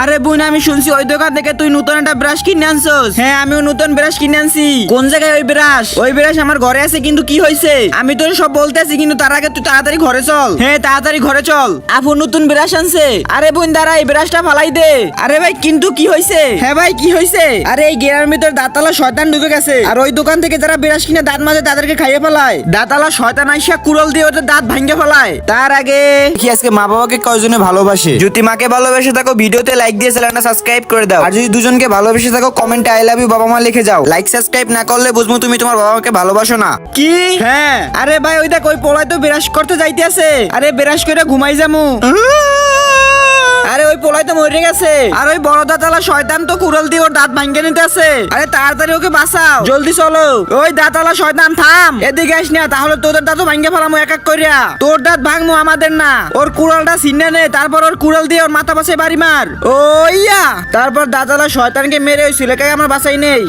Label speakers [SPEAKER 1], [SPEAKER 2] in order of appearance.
[SPEAKER 1] আরে বোন, আমি শুনছি ওই দোকান থেকে তুই নতুন একটা ব্রাশ কিনে আনছস। হ্যাঁ, আমিও নতুন ব্রাশ কিনে আনছি। কোন জায়গায় ওই ব্রাশ? ওই ব্রাশ আমার ঘরে আছে, কিন্তু কি হয়েছে আমি তোর সব বলতেছি, কিন্তু তার আগে তুই তাড়াতাড়ি ঘরে চল। হ্যাঁ, তাড়াতাড়ি ঘরে চল। আপু নতুন ব্রাশ আনছে। আরে বোন দাঁড়া, এই ব্রাশটা ফালাই দে। আরে ভাই, কিন্তু কি হয়েছে? হ্যাঁ ভাই, কি হয়েছে? আরে এই গেরার ভিতর দাঁতালা শয়তান ঢুকে গেছে, আর ওই দোকান থেকে যারা ব্রাশ কিনে দাঁত মাজে তাদেরকে খাইয়ে ফেলায়। দাঁতালা শয়তান আইসা কুড়াল দিয়ে ওদের দাঁত ভাঙে ফেলায়। তার আগে কি আজকে মা বাবাকে কয়জনে ভালোবাসে? যদি মাকে ভালোবেসে থাকো ভিডিওতে লাইক দিয়ে চ্যানেলটা সাবস্ক্রাইব করে দাও, আর যদি দুজনকে ভালোবেসে থাকো কমেন্টে আই লাভ ইউ বাবা মা লিখে যাও। লাইক সাবস্ক্রাইব না করলে বুঝবো তুমি তোমার বাবা মাকে ভালোবাসো না। কি? হ্যাঁ। আরে ভাই, ওই দেখ ওই পোলায় তো ব্রাশ করতে যাইতে আছে। আরে ব্রাশ করে ঘুমাই যামু। আরে ওই পোলাই তো মরে গেছে, আর ওই বড় দাঁতালা শয়তান তো কুড়াল দিয়ে ওর দাঁত ভাঙে নিতে আছে। আরে তাড়াতাড়ি ওকে বাঁচাও, জলদি চলো। ওই দাঁতালা শয়তান থাম, এদিকে আস না, তাহলে তোদের দাঁতও ভাঙে ফেলামু এক এক করিয়া। তোর দাঁত ভাঙমু, আমাদের না। ওর কুড়ালটা ছিন্নে নে, তারপর ওর কুড়াল দিয়ে ওর মাথা পাশে বাড়ি মার। ওইয়া তারপর দাঁতালা শয়তানকে মেরে ওই ছেলেকে আমার বাঁচাই নেই।